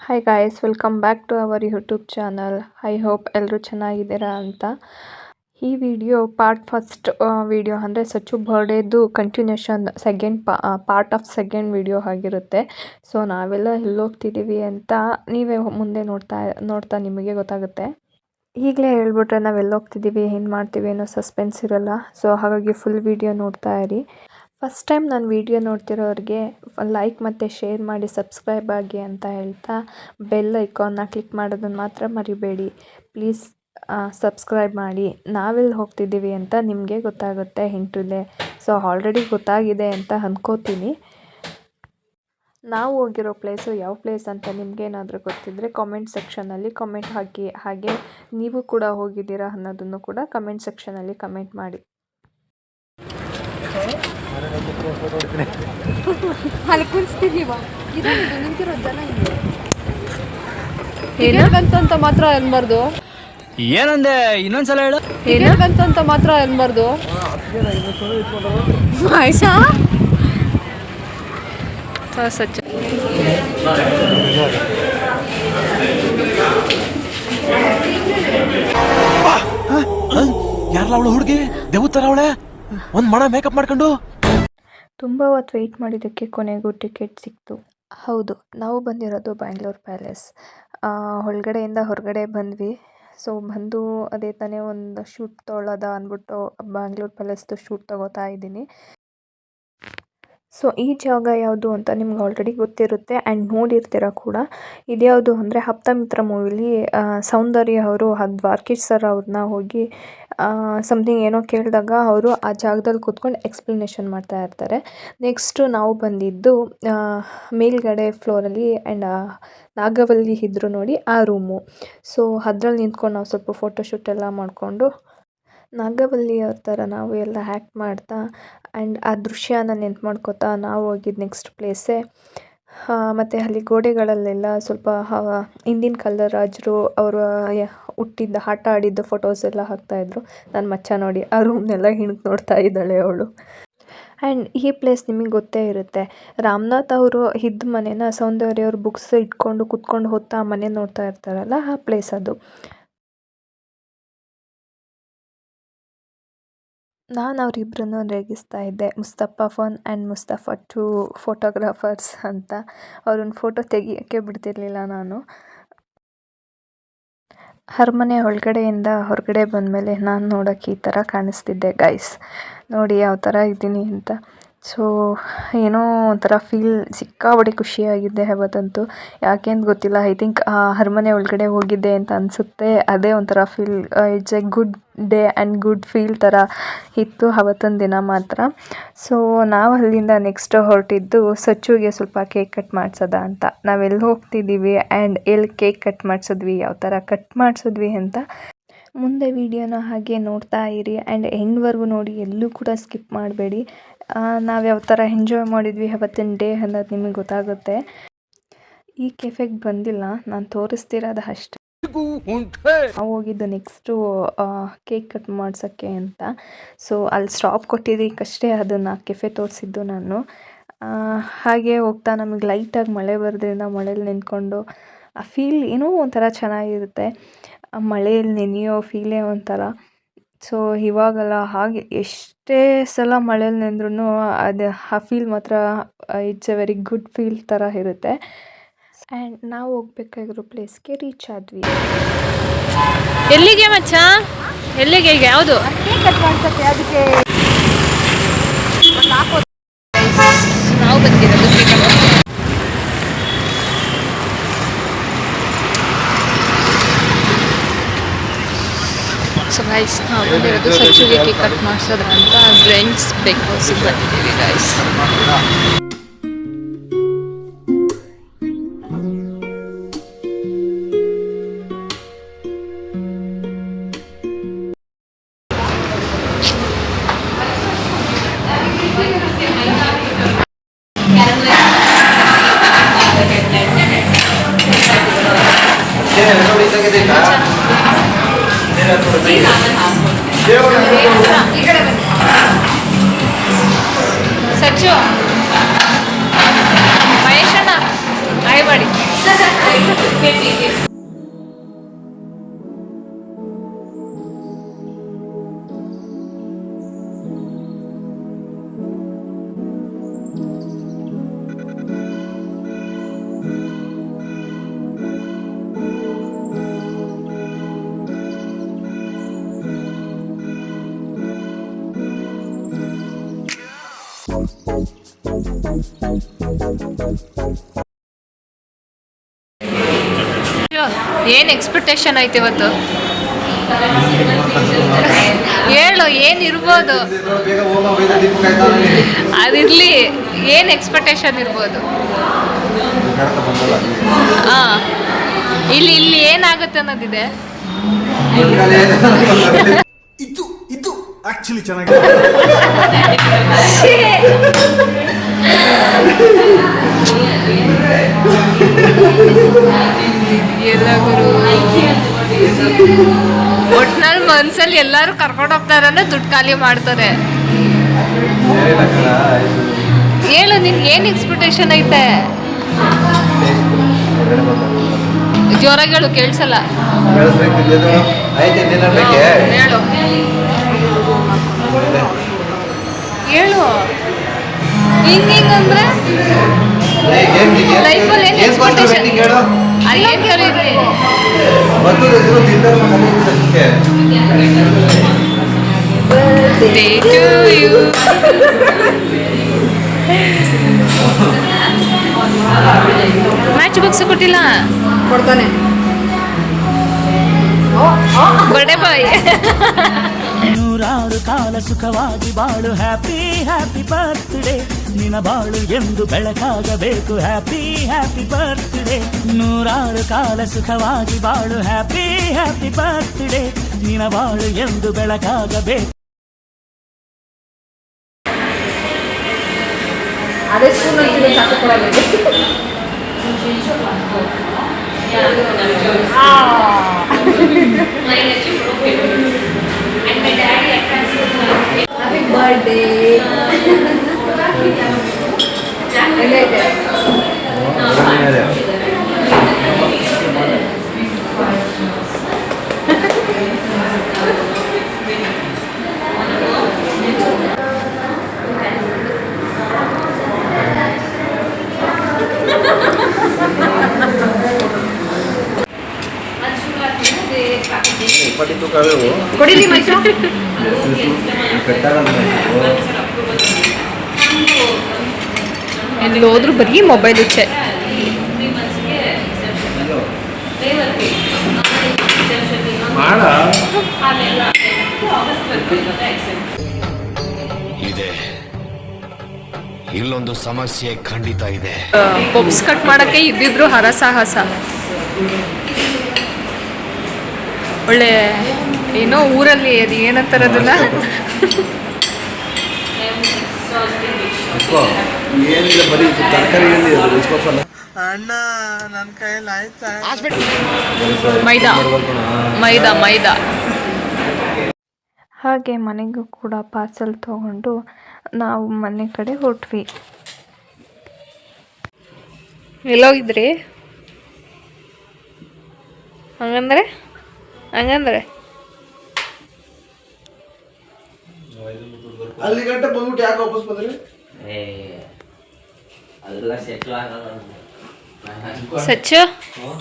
Hi guys, welcome back to our YouTube channel. I hope ಎಲ್ಲರೂ ಚೆನ್ನಾಗಿದ್ದೀರಾ ಅಂತ. ಈ ವಿಡಿಯೋ ಫಸ್ಟ್ ವಿಡಿಯೋ ಅಂದರೆ ಸಚ್ಚು ಬರ್ಡೇದು continuation part of second video ಆಗಿರುತ್ತೆ. ಸೊ ನಾವೆಲ್ಲ ಎಲ್ಲೋಗ್ತಿದ್ದೀವಿ ಅಂತ ನೀವೇ ಮುಂದೆ ನೋಡ್ತಾ ನಿಮಗೆ ಗೊತ್ತಾಗುತ್ತೆ. ಈಗಲೇ ಹೇಳ್ಬಿಟ್ರೆ ನಾವು ಎಲ್ಲೋಗ್ತಿದ್ದೀವಿ, ಏನು ಮಾಡ್ತೀವಿ ಅನ್ನೋ ಸಸ್ಪೆನ್ಸ್ ಇರಲ್ಲ. ಸೊ ಹಾಗಾಗಿ ಫುಲ್ ವಿಡಿಯೋ ನೋಡ್ತಾ ಇರಿ. ಫಸ್ಟ್ ಟೈಮ್ ನಾನು ವಿಡಿಯೋ ನೋಡ್ತಿರೋರಿಗೆ ಲೈಕ್ ಮತ್ತು ಶೇರ್ ಮಾಡಿ ಸಬ್ಸ್ಕ್ರೈಬ್ ಆಗಿ ಅಂತ ಹೇಳ್ತಾ ಬೆಲ್ ಐಕಾನ್ನ ಕ್ಲಿಕ್ ಮಾಡೋದನ್ನು ಮಾತ್ರ ಮರಿಬೇಡಿ. ಪ್ಲೀಸ್ ಸಬ್ಸ್ಕ್ರೈಬ್ ಮಾಡಿ. ನಾವೆಲ್ಲಿ ಹೋಗ್ತಿದ್ದೀವಿ ಅಂತ ನಿಮಗೆ ಗೊತ್ತಾಗುತ್ತೆ ಹಿಂಟಿದೆ. ಸೊ ಆಲ್ರೆಡಿ ಗೊತ್ತಾಗಿದೆ ಅಂತ ಅಂದ್ಕೋತೀನಿ. ನಾವು ಹೋಗಿರೋ ಪ್ಲೇಸು ಯಾವ ಪ್ಲೇಸ್ ಅಂತ ನಿಮಗೇನಾದರೂ ಗೊತ್ತಿದ್ದರೆ ಕಾಮೆಂಟ್ ಸೆಕ್ಷನಲ್ಲಿ ಕಾಮೆಂಟ್ ಹಾಕಿ. ಹಾಗೆ ನೀವು ಕೂಡ ಹೋಗಿದ್ದೀರಾ ಅನ್ನೋದನ್ನು ಕೂಡ ಕಮೆಂಟ್ ಸೆಕ್ಷನಲ್ಲಿ ಕಮೆಂಟ್ ಮಾಡಿ. ಅಲ್ಲಿ ಕುಣಿಸ್ತಿದೀವ ನಿಂತಿರೋ ಜನ ಏನಂತ ಮಾತ್ರ ಅನ್ಬಾರ್ದು. ಏನಂದೆ ಇನ್ನೊಂದ್ಸಲ ಹೇಳು. ಏನಂತ ಮಾತ್ರ ಅನ್ಬಾರ್ದು. ಆಯ್ಸಾ ಸಚ್ಚ ಯಾರಲ್ಲ ಅವಳು ಹುಡುಗಿ ದೇವತರ ಅವಳೆ ಒಂದ್ ಮಣ ಮೇಕಪ್ ಮಾಡ್ಕೊಂಡು. ತುಂಬ ಹೊತ್ತು ವೆಯ್ಟ್ ಮಾಡಿದ್ದಕ್ಕೆ ಕೊನೆಗೂ ಟಿಕೆಟ್ ಸಿಕ್ತು. ಹೌದು, ನಾವು ಬಂದಿರೋದು ಬ್ಯಾಂಗ್ಳೂರ್ ಪ್ಯಾಲೇಸ್. ಒಳಗಡೆಯಿಂದ ಹೊರಗಡೆ ಬಂದ್ವಿ. ಸೊ ಬಂದು ಅದೇ ತಾನೇ ಒಂದು ಶೂಟ್ ತೊಗೊಳ್ಳೋದ ಅಂದ್ಬಿಟ್ಟು ಬ್ಯಾಂಗ್ಳೂರ್ ಪ್ಯಾಲೇಸ್ದು ಶೂಟ್ ತೊಗೋತಾ ಇದ್ದೀನಿ. ಸೊ ಈ ಜಾಗ ಯಾವುದು ಅಂತ ನಿಮ್ಗೆ ಆಲ್ರೆಡಿ ಗೊತ್ತಿರುತ್ತೆ ಆ್ಯಂಡ್ ನೋಡಿರ್ತೀರ ಕೂಡ. ಇದ್ಯಾವುದು ಅಂದರೆ ಹಪ್ತಮಿತ್ರ ಮೂವಿಲಿ ಸೌಂದರ್ಯ ಅವರು ದ್ವಾರಕೀಶ್ ಸರ್ ಅವ್ರನ್ನ ಹೋಗಿ ಸಮಥಿಂಗ್ ಏನೋ ಕೇಳಿದಾಗ ಅವರು ಆ ಜಾಗದಲ್ಲಿ ಕೂತ್ಕೊಂಡು ಎಕ್ಸ್ಪ್ಲನೇಷನ್ ಮಾಡ್ತಾ ಇರ್ತಾರೆ. ನೆಕ್ಸ್ಟು ನಾವು ಬಂದಿದ್ದು ಮೇಲ್ಗಡೆ ಫ್ಲೋರಲ್ಲಿ ಆ್ಯಂಡ್ ನಾಗವಲ್ಲಿ ಇದ್ರು ನೋಡಿ ಆ ರೂಮು. ಸೊ ಅದ್ರಲ್ಲಿ ನಿಂತ್ಕೊಂಡು ನಾವು ಸ್ವಲ್ಪ ಫೋಟೋಶೂಟ್ ಎಲ್ಲ ಮಾಡಿಕೊಂಡು ನಾಗವಲ್ಲಿ ಅವ್ರ ಥರ ನಾವು ಎಲ್ಲ ಆ್ಯಕ್ಟ್ ಮಾಡ್ತಾ ಆ್ಯಂಡ್ ಆ ದೃಶ್ಯನ ನೆನ್ಪು ಮಾಡ್ಕೋತಾ ನಾವು ಹೋಗಿದ್ದು ನೆಕ್ಸ್ಟ್ ಪ್ಲೇಸೇ. ಮತ್ತು ಅಲ್ಲಿ ಗೋಡೆಗಳಲ್ಲೆಲ್ಲ ಸ್ವಲ್ಪ ಹಿಂದಿನ ಕಾಲದ ರಾಜರು ಅವರು ಹುಟ್ಟಿದ್ದ ಆಟ ಆಡಿದ್ದ ಫೋಟೋಸ್ ಎಲ್ಲ ಹಾಕ್ತಾಯಿದ್ರು. ನನ್ನ ಮಚ್ಚ ನೋಡಿ ಆ ರೂಮ್ನೆಲ್ಲ ಹಿಣಕ್ಕೆ ನೋಡ್ತಾ ಇದ್ದಾಳೆ ಅವಳು. ಆ್ಯಂಡ್ ಈ ಪ್ಲೇಸ್ ನಿಮಗೆ ಗೊತ್ತೇ ಇರುತ್ತೆ. ರಾಮನಾಥ್ ಅವರು ಇದ್ದ ಮನೇನ ಸೌಂದರ್ಯ ಅವ್ರ ಬುಕ್ಸ್ ಇಟ್ಕೊಂಡು ಕುತ್ಕೊಂಡು ಓದ್ತಾ ಆ ಮನೆ ನೋಡ್ತಾ ಇರ್ತಾರಲ್ಲ, ಆ ಪ್ಲೇಸ್ ಅದು. ನಾನು ಅವರಿಬ್ಬರನ್ನು ರೇಗಿಸ್ತಾ ಇದ್ದೆ, ಮುಸ್ತಫಾ 1 ಆ್ಯಂಡ್ ಮುಸ್ತಫಾ 2 ಫೋಟೋಗ್ರಾಫರ್ಸ್ ಅಂತ. ಅವ್ರನ್ನ ಫೋಟೋ ತೆಗಿಯೋಕ್ಕೆ ಬಿಡ್ತಿರ್ಲಿಲ್ಲ ನಾನು. ಅರಮನೆ ಒಳಗಡೆಯಿಂದ ಹೊರಗಡೆ ಬಂದಮೇಲೆ ನಾನು ನೋಡೋಕ್ಕೆ ಈ ಥರ ಕಾಣಿಸ್ತಿದ್ದೆ ಗೈಸ್. ನೋಡಿ ಯಾವ ಥರ ಇದ್ದೀನಿ ಅಂತ. ಸೊ ಏನೋ ಒಂಥರ ಫೀಲ್ ಸಿಕ್ಕಾಬಟ್ಟೆ ಖುಷಿಯಾಗಿದ್ದೆ ಅವತ್ತಂತೂ. ಯಾಕೆ ಅಂತ ಗೊತ್ತಿಲ್ಲ. ಐ ಥಿಂಕ್ ಅರಮನೆ ಒಳಗಡೆ ಹೋಗಿದ್ದೆ ಅಂತ ಅನಿಸುತ್ತೆ. ಅದೇ ಒಂಥರ feel. It's A good day and good feel ಥರ ಇತ್ತು ಅವತ್ತೊಂದು ದಿನ ಮಾತ್ರ. ಸೊ ನಾವು ಅಲ್ಲಿಂದ ನೆಕ್ಸ್ಟ್ ಹೊರಟಿದ್ದು ಸಚ್ಚುಗೆ ಸ್ವಲ್ಪ ಕೇಕ್ ಕಟ್ ಮಾಡಿಸೋದ ಅಂತ. ನಾವೆಲ್ಲಿ ಹೋಗ್ತಿದ್ದೀವಿ ಆ್ಯಂಡ್ ಎಲ್ಲಿ ಕೇಕ್ ಕಟ್ ಮಾಡಿಸಿದ್ವಿ, ಯಾವ ಥರ ಕಟ್ ಮಾಡಿಸಿದ್ವಿ ಅಂತ ಮುಂದೆ ವಿಡಿಯೋನ ಹಾಗೆ ನೋಡ್ತಾ ಇರಿ. ಆ್ಯಂಡ್ ಎಂಡ್ವರೆಗೂ ನೋಡಿ, ಎಲ್ಲೂ ಕೂಡ ಸ್ಕಿಪ್ ಮಾಡಬೇಡಿ. ನಾವು ಯಾವ ಥರ ಎಂಜಾಯ್ ಮಾಡಿದ್ವಿ ಅವತ್ತಿನ ಡೇ ಅನ್ನೋದು ನಿಮಗೆ ಗೊತ್ತಾಗುತ್ತೆ. ಈ ಕೆಫೆಗೆ ಬಂದಿಲ್ಲ, ನಾನು ತೋರಿಸ್ತಿರೋದು ಅಷ್ಟೇ. ನಾವು ಹೋಗಿದ್ದು ನೆಕ್ಸ್ಟು ಕೇಕ್ ಕಟ್ ಮಾಡ್ಸೋಕ್ಕೆ ಅಂತ. ಸೊ ಅಲ್ಲಿ ಸ್ಟಾಪ್ ಕೊಟ್ಟಿದ್ದಕ್ಕಷ್ಟೇ ಅದನ್ನು ಕೆಫೆ ತೋರಿಸಿದ್ದು ನಾನು. ಹಾಗೆ ಹೋಗ್ತಾ ನಮಗೆ ಲೈಟಾಗಿ ಮಳೆ ಬರೋದ್ರಿಂದ ಮಳೇಲಿ ನೆಂದ್ಕೊಂಡು ಆ ಫೀಲ್ ಏನೋ ಒಂಥರ ಚೆನ್ನಾಗಿರುತ್ತೆ. ಆ ಮಳೆಯಲ್ಲಿ ನೆನೆಯೋ ಫೀಲೇ ಒಂಥರ. ಸೊ ಇವಾಗಲ್ಲ, ಹಾಗೆ ಎಷ್ಟೇ ಸಲ ಮಳೇಲಿ ನೆಂದ್ರೂ ಅದು ಆ ಫೀಲ್ ಮಾತ್ರ it's A very good feel ಥರ ಇರುತ್ತೆ. ಆ್ಯಂಡ್ ನಾವು ಹೋಗ್ಬೇಕಾಗಿರೋ ಪ್ಲೇಸ್ಗೆ ರೀಚ್ ಆದ್ವಿ. ಎಲ್ಲಿಗೆ ಮಚ್ಚ? ಎಲ್ಲಿಗೆ? ಈಗ ಯಾವುದು ಕಟ್ ಮಾಡ್ಸೋಕ್ಕೆ ಅದಕ್ಕೆ ನಾವು ಬಂದಿರೋದು. ಸೊ ಗೈಸ್, ನಾವು ಬಂದಿರೋದು ಸಚ್ಚುಗೆ ಕೇಕ್ ಕಟ್ ಮಾಡಿಸೋದ್ರ ಅಂತ ಫ್ರೆಂಡ್ಸ್ ಬ್ರೇಕ್ಫಾಸ್ಟಿಗೆ ಬಂದಿದ್ದೀವಿ ಗೈಸ್. ಸಚ್ಚು, ಮಹೇಶಣ್ಣ, ಆಯ್ ಮಾಡಿ. ಏನು ಎಕ್ಸ್ಪೆಕ್ಟೇಷನ್ ಐತೆ ಇವತ್ತು? ಹೇಳು, ಏನಿರ್ಬೋದು? ಅದಿರಲಿ, ಏನು ಎಕ್ಸ್ಪೆಕ್ಟೇಷನ್ ಇರ್ಬೋದು? ಹಾಂ, ಇಲ್ಲಿ ಏನಾಗುತ್ತೆ ಅನ್ನೋದಿದೆ. ಇದು ಆಕ್ಚುಲಿ ಚೆನ್ನಾಗಿದೆ. ಎಲ್ಲ ಗುರು, ಒಟ್ನಲ್ಲಿ ಮನ್ಸಲ್ಲಿ ಎಲ್ಲರೂ ಕರ್ಕೊಂಡು ಹೋಗ್ತಾರೆ ಅಂದ್ರೆ ದುಡ್ಡು ಖಾಲಿ ಮಾಡ್ತಾರೆ. ಹೇಳು, ನಿನ್ಗೆ ಏನು ಎಕ್ಸ್ಪೆಕ್ಟೇಷನ್ ಐತೆ? ಜೋರಾಗಿ ಹೇಳು, ಕೇಳಿಸಲ್ಲ. ಹೇಳು ಹೇಳು, ಹಿಂಗಂದ್ರೆ ಲೈಫಲ್ಲಿ ಏನು ಎಕ್ಸ್ಪೆಕ್ಟೇಷನ್? ಏನು ಕೇಳಿದ್ರಿ? Birthday to you. Match box ಕೊಟ್ಟಿಲ್ಲ, ಕೊಡ್ತಾನೆ. Birthday boy. ನೂರಾರು ಕಾಲ ಸುಖವಾಗಿ ಬಾಳು, ಹ್ಯಾಪಿ ಹ್ಯಾಪಿ ಬರ್ತ್ಡೇ. ನಿನ್ನ ಬಾಳು ಎಂದು ಬೆಳಕಾಗಬೇಕು, ಹ್ಯಾಪಿ ಹ್ಯಾಪಿ ಬರ್ತ್ಡೇ. ನೂರಾರು ಕಾಲ ಸುಖವಾಗಿ ಬಾಳು, ಹ್ಯಾಪಿ ಹ್ಯಾಪಿ ಬರ್ತ್ಡೇ. ನಿನ್ನ ಬಾಳು ಎಂದು ಬೆಳಕಾಗಬೇಕು. ಅದೇ ಸ್ಕೂಲ್ ಸಾಕು. Happy birthday. ಕೊಡಿಲಿ ಮೈಸೂರು. ಎಲ್ಲಿ ಹೋದ್ರು ಬರೀ ಮೊಬೈಲ್ ಹುಚ್ಚೆ. ಇದೆ, ಇಲ್ಲೊಂದು ಸಮಸ್ಯೆ ಖಂಡಿತ ಇದೆ. ಪಪ್ಸ್ ಕಟ್ ಮಾಡಕ್ಕೆ ಇದ್ದಿದ್ರು ಹರಸಾಹಸ. ಒಳ್ಳೆ ಏನೋ ಊರಲ್ಲಿ ಅದು ಏನಂತಾರದನ್ನ ಮೈದಾ ಮೈದಾ ಮೈದಾ. ಹಾಗೆ ಮನೆಗೂ ಕೂಡ ಪಾರ್ಸಲ್ ತೊಗೊಂಡು ನಾವು ಮನೆ ಕಡೆ ಹೊರಟ್ವಿ. ಎಲ್ಲೋಗಿದ್ರಿ? ಹಂಗಂದ್ರೆ ಅಲ್ಲಿ ಗಂಟೆ ಬಂದ್ಬಿಟ್ಟು ಯಾಕೆ ವಾಪಸ್ ಬಂದ್ರಿ? ಸಚ್ಚು,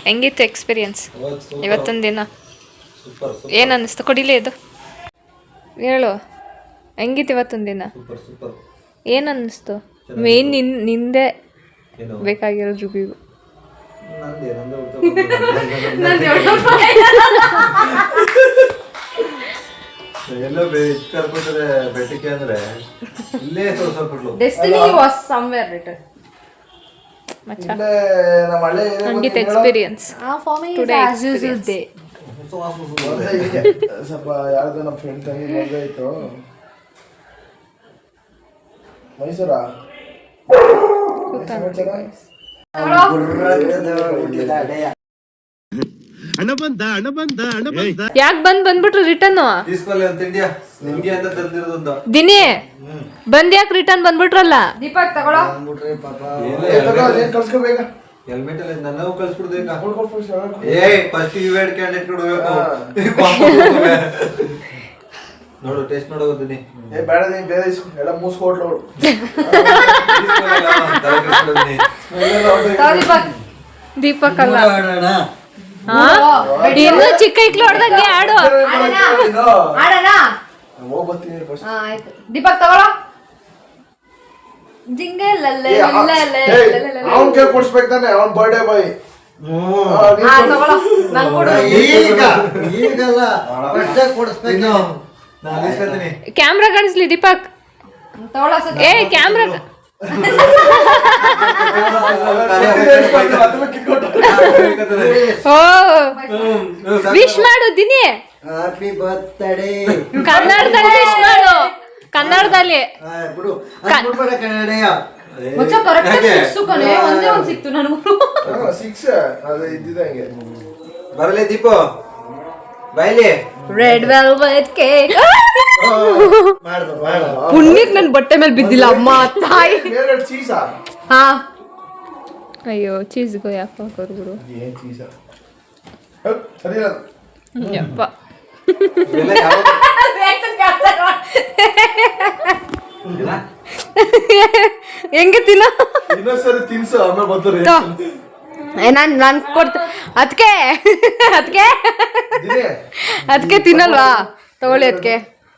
ಹೆಂಗಿತ್ತು ಎಕ್ಸ್ಪೀರಿಯನ್ಸ್ ಇವತ್ತೊಂದು ದಿನ? ಏನು ಅನ್ನಿಸ್ತು? ಕೊಡಿಲೇ ಇದು ಹೇಳು, ಹೆಂಗಿತ್ತು ಇವತ್ತೊಂದು ದಿನ? ಏನು ಅನ್ನಿಸ್ತು? ಮೇನ್ ನಿಂದೆ ಬೇಕಾಗಿರೋ ರಿವ್ಯೂ. ಎಲ್ಲೋ ಕರ್ಕೊಂಡ್ರೆ ಬೆಟ್ಟಕ್ಕೆ ಅಂದ್ರೆ ಇಲ್ಲೇ ತೋರ್ಸಕ್ಬಿಟ್ಲು. Destiny was somewhere return. ಮಚ್ಚ ಹಂಗಿತ್ತು ಎಕ್ಸ್ಪೀರಿಯನ್ಸ್ ಟುಡೇ ಎಕ್ಸ್ಪೀರಿಯನ್ಸ್. ಸ್ವಲ್ಪ ಯಾರ್ದು ನಮ್ಮ ಫ್ರೆಂಡ್ ತಂಗಿ ಮದುವೆ ಇತ್ತು ಮೈಸೂರಾ. ಯಾಕೆ ಬಂದ್ಬಿಟ್ರು ರಿಟರ್ನ್? ದಿನೇ ಬಂದ್ ಯಾಕೆ ರಿಟರ್ನ್ ಬಂದ್ಬಿಟ್ರಲ್ಲ? ದೀಪಕ್ ತಗೊಳ್ಳೋ. ಹೆಲ್ಮೆಟ್ ಅಲ್ಲಿ ನನ್ನ ಕಳ್ಸ್ಬಿಡ್ಬೇಕಾ ಕೊಡ್ಕೊಳ್ ಫಸ್ಟ್ ಏ ಫಸ್ಟ್ ಇವೆಡ್ ಕ್ಯಾಂಡಿಡೇಟ್ ಕೊಡ್ಬೇಕು ನೋಡು ಟೆಸ್ಟ್ ಮಾಡೋದಿನಿ ಏ ಬೇಡ ನೀ ಬೇರೆ ಎಲ್ಲ ಮೂಸ್ಕೊಟ್ಲು ದೀಪಕ್ ಅಲ್ಲ ಇನ್ನು ಚಿಕ್ಕ ಇಕ್ಲು ಹೊಡ್ದಂಗೆ ಆಡು. ಹೋಗ್ ಬರ್ತೀನಿ ಫಸ್ಟ್. ಆಯ್ತು ದೀಪಕ್ ತಗೊಳ್ಳೋ. ಜಿಂಗೆ ಲಲ್ಲೆ ಅವ್ನ್ ಕೇಳಿ ಕೊಡ್ಸ್ಬೇಕು ತಾನೆ ಅವ್ನ್ ಬರ್ಡೇ ಬಾಯ್ ತಗೊಳ್ಳೋ ನಂಗೆ ಕೊಡು. ಈಗಲ್ಲ ಕೊಡಿಸ್ಬೇಕು ಕ್ಯಾಮ್ರಾ ಕಾಣಿಸ್ಲಿ ದೀಪಕ್ ತಗೊಳ್ಳೋ. ಏ ಕ್ಯಾಮ್ರಾ ಓ ವಿಶ್ ಮಾಡು ದಿನಿ. ಹ್ಯಾಪಿ ಬರ್ತ್ಡೇ ಕನ್ನಡದಲ್ಲಿ ವಿಶ್ ಮಾಡು. ಕನ್ನಡದಲ್ಲಿ ಬಿಡು ಬಿಡ್ಬೇಡ ಕನ್ನಡಯ್ಯ ಒಂದೇ ಒಂದ್ ಸಿಕ್ತು ನನಗೂ. 6 ಅದು ಇದ್ದಿದೆ ಹಂಗೆ ಬರಲೇ ದೀಪು ಬೈಲಿ ರೆಡ್ ವೆಲ್ವೆಟ್ ಕೇಕ್. ಪುಣ್ಯಕ್ ನನ್ ಬಟ್ಟೆ ಮೇಲೆ ಬಿದ್ದಿಲ್ಲ ಅಮ್ಮ ತಾಯಿ. ಮೇಲ್ಗಡೆ ಚೀಸಾ ಹಾ ಅಯ್ಯೋ ಚೀಸ್ಗೋ ಯಾಕೆ ಹಾಕೋರು ಗುರು. ಏನ್ ಚೀಸಾ ಸರಿ ಯಪ್ಪ ಹೆಂಗೆ ತಿನ್ನ ಇನ್ನೊಂದ್ಸರಿ ತಿನ್ಸು ಆಮೇಲೆ ಬರ್ತಾರೆ ನಾನ್ ಕೊಡ್ತ ಅದಕ್ಕೆ ಅದಕ್ಕೆ ತಿನ್ನಲ್ವಾ ತಗೊಳ್ಳಿ. ಅದಕ್ಕೆ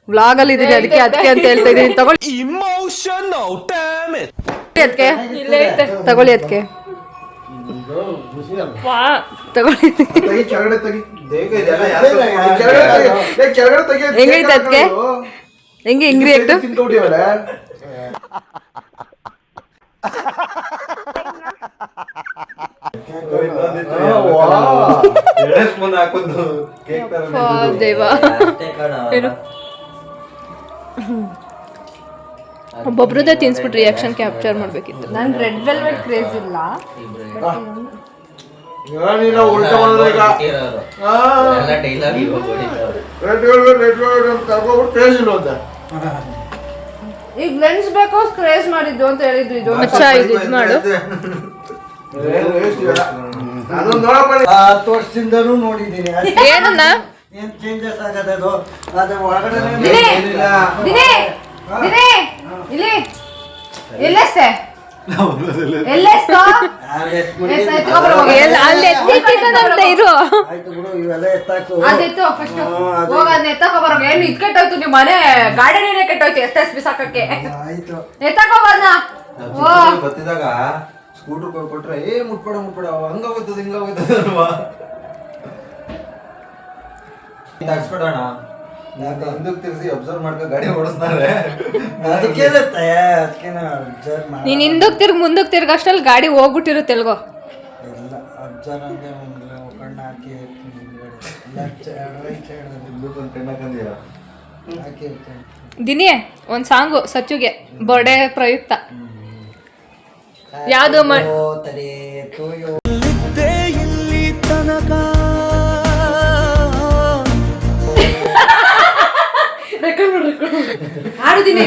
ವ್ಲಾಗ್ ಅಲ್ಲಿ ಇದೀನಿ ಅದಕ್ಕೆ ಅಂತ ಹೇಳ್ತಾ ಇದೀನಿ. ತಗೊಳ್ಳಿ ಅದಕ್ಕೆ ತಗೊಳ್ಳಿ ಅದಕ್ಕೆ ತಗೊಳ್ಳಿ. ಕೆಳಗಡೆ ತೆಗಿ ಹೆಂಗೈತೆ ಅದಕ್ಕೆ ಹೆಂಗೆ ಹೆಂಗ್ರಿ ಆಕ್ಟು. ತಿನ್ಕೊಬಿಟ್ಟಿವಲ್ಲ ದೇವ ಏನು ಒಬ್ಬೊಬ್ರದ್ದೇ ತಿನ್ಸ್ಬಿಟ್ಟು ರಿಯಾಕ್ಷನ್ ಕ್ಯಾಪ್ಚರ್ ಮಾಡ್ಬೇಕಿತ್ತು. ನಾನು ರೆಡ್ ವೆಲ್ವೆಟ್ ಕ್ರೇಜ್ ಇಲ್ಲ. ನೀನು ಉಲ್ಟಾ ಮಾಡಿದ್ರೆ ಈಗ ರೆಡ್ ವೆಲ್ವೆಟ್ ಕರ್ಕೊಂಡ್ಬಿಟ್ಟು ಕ್ರೇಜ್ ಇಲ್ಲ ಅಂತ ಈಗ ಲೆನ್ಸ್ ಬೇಕೋ ಕ್ರೇಜ್ ಮಾಡಿದ್ದು ಅಂತ ಹೇಳಿದ್ರು. ಇದು ಇದು ಮಾಡು. ಅದೊಂದು ನೋಡಪ್ಪ 10 ವರ್ಷದಿಂದನೂ ನೋಡಿದ್ದೀನಿ ಏನನ್ನ ಏನ್ ಚೇಂಜಸ್ ಆಗದದು ಅದ್ರ ಒಳಗಡೆ ಇಲ್ಲಿ ಎಲ್ಲೆಸ್ತೆ ಎಲ್ಲೆಸ್ತು ಇರು. ಆಯ್ತು ಬಿಡು ಇವೆಲ್ಲ ಎತ್ತಾಕು ಅದಿತ್ತು ಫಸ್ಟ್ ಹೋಗ ಅದನ್ನ ಎತ್ತಕೋಬರೋ. ಏನು ಇದ್ ಕೆಟ್ಟೋಯ್ತು ನಿಮ್ಮ ಮನೆ ಗಾರ್ಡನ್ ಕೆಟ್ಟೋಯ್ತು ಎಸ್ ಬಿಸಾಕಕ್ಕೆ. ಆಯ್ತು ಎತ್ತಕೋಬರ್ನ ಬತ್ತಿದಾಗ ಸ್ಕೂಟರ್ ಕೊಟ್ರೆ ಏ ಮುಟ್ಬೇಡ ಹಂಗೋಗ್ತದ ಹಿಂಗೋಗ್ತದ ಅಲ್ವಾ ತಗ್ಸ್ಬಿಡೋಣ. ಹಿಂದಕ್ಕೆ ತಿರ್ಸಿ ಅಬ್ಸರ್ವ್ ಮಾಡ್ಕೊ ಗಾಡಿ ಓಡಿಸ್ತಾರೆ. ಅದಕ್ಕೆ ನೀನ್ ಹಿಂದಕ್ ತಿರ್ಗ್ ಮುಂದಕ್ ತಿರ್ಗ ಅಷ್ಟಲ್ಲಿ ಗಾಡಿ ಹೋಗ್ಬಿಟ್ಟಿರುತ್ತೆ ಎಲ್ಗೋ. ಎಲ್ಲ ಅಬ್ಸರ್ವ್ ಅಂದ್ರೆ ಕಣ್ಣು ಹಾಕಿ ದಿನಿ ಒಂದ್ ಸಾಂಗು ಸಚ್ಚುಗೆ ಬರ್ಡೇ ಪ್ರಯುಕ್ತ ಯಾವ್ದು ಇಲ್ಲಿ ತನಕ ಆಡುದಿನಿ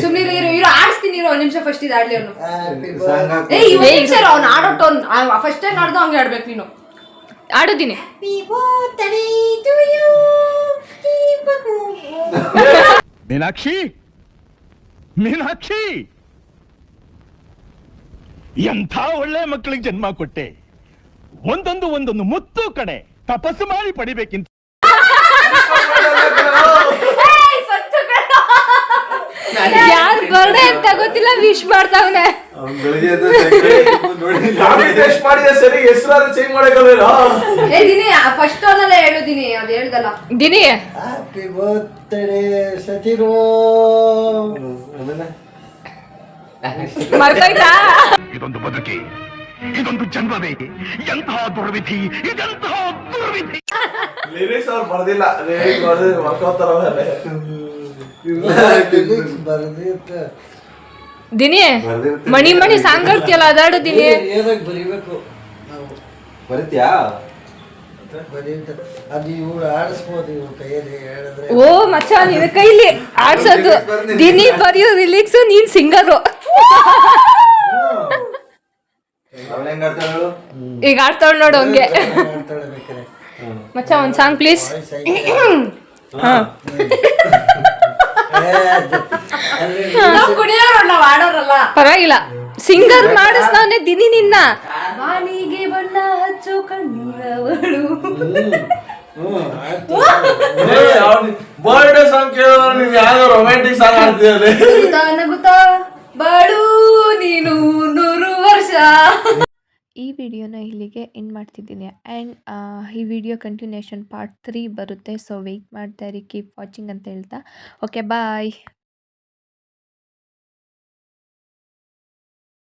ಸುಮ್ನಿರು ಇರೋ ಆಡಿಸ್ತೀನಿ. ಇರೋ ಒಂದ್ ನಿಮಿಷ ಫಸ್ಟ್ ಇದು ಆಡ್ಲಿ ಅವನು. ಅವ್ನು ಆಡೋ ಟೋನ್ ಫಸ್ಟ್ ಟೈಮ್ ಆಡ್ದು ಹಂಗೆ ಆಡ್ಬೇಕು ನೀನು. ಆಡುದಿನಿ ಮೀನಾಕ್ಷಿ ಎಂಥ ಒಳ್ಳೆ ಮಕ್ಕಳಿಗೆ ಜನ್ಮ ಕೊಟ್ಟೆ. ಒಂದೊಂದು ಮುತ್ತು ಕಡೆ ತಪಸ್ಸು ಮಾಡಿ ಪಡಿಬೇಕಿಂತ. ಯಾರು ಬರ್ಡೇ ಅಂತ ಗೊತ್ತಿಲ್ಲ ವಿಶ್ ಮಾಡ್ತಾವನೆ. ಸರಿ ಹೆಸರು ಚೇಂಜ್ ಮಾಡಕ್ಕಲ್ಲ ದಿನಿ ಫಸ್ಟ್ ಅವನಲ್ಲ ಹೇಳುದಿನಿ ಅದು ಹೇಳ್ದಲ್ಲ ದಿನಿ. Happy birthday ಸಚಿರೋ ಮರ್ತೋಯ್ತಾ. ಇದೊಂದು ಬದುಕಿ ಇದೊಂದು ಜನ್ಮವೇ ಎಂತಹ ದುರ್ವಿಧಿ ಇದೆಂತಹ ದುರ್ವಿಧಿ. ಲಿರಿಕ್ಸ್ ಅವ್ರು ಬರ್ದಿಲ್ಲ ಮರ್ಕೋತಾರ ದಿನಿ ಮಣಿ ಸಾಂಗ್ ಆಡ್ತಿಯಲ್ಲ ಅದಾಡು ದಿನಿ. ಬರಿಬೇಕು ನಾವು ಬರಿತ್ಯಾ ಅದು ಇವ್ರು ಆಡಿಸ್ಬೋದು ಇವ್ರ ಕೈಯಲ್ಲಿ ಹೇಳಿದ್ರೆ. ಓ ಮಚ್ಚ ನಿನ್ನ ಕೈಲಿ ಆಡ್ಸೋದು ದಿನಿ ಬರೆಯೋ ರಿಲೀಕ್ಸ್ ನೀನ್ ಸಿಂಗರು. ಅವಳು ಹೆಂಗ್ ಆಡ್ತಾಳೆ ಹೇಳು? ಈಗ ಆಡ್ತಾವಳು ನೋಡು ಹಂಗೆ ಮಾಡ್ತಾಳೆ ಬೇಕಾರೆ ಮಚ್ಚ ಒಂದ್ ಸಾಂಗ್ ಪ್ಲೀಸ್. ವಾಯ್ಸ್ ಐತೆ. ಅಲ್ಲಿ ನಾವು ಕುಡಿಯೋರು ನಾವು ಆಡೋರಲ್ಲ. ಪರವಾಗಿಲ್ಲ ಸಿಂಗರ್ ಮಾಡಿಸ್ತಾವನೆ ದಿನಿ ನಿನ್ನ. ವಾಣಿಗೆ ಬಣ್ಣ ಹಚ್ಚು ಕಣ್ಣುರವಳು. ಬರ್ಡೇ ಸಾಂಗ್ ಕೇಳಿದ್ರೆ ನೀನ್ ಯಾವ್ದೋ ರೊಮ್ಯಾಂಟಿಕ್ ಸಾಂಗ್ ಆಡ್ತೀಯಲ್ಲ. ನಗುತ್ತಾ ಬಾಳು ನೀನು 100 ವರ್ಷ. ಈ ವಿಡಿಯೋನ ಇಲ್ಲಿಗೆ ಎಂಡ್ ಮಾಡ್ತಿದ್ದೀನಿ ಆ್ಯಂಡ್ ಈ ವಿಡಿಯೋ ಕಂಟಿನ್ಯೂಷನ್ ಪಾರ್ಟ್ 3 ಬರುತ್ತೆ. ಸೊ ವೆಯ್ಟ್ ಮಾಡ್ತಾ ಇರಿ, ಕೀಪ್ ವಾಚಿಂಗ್ ಅಂತ ಹೇಳ್ತಾ ಓಕೆ ಬಾಯ್.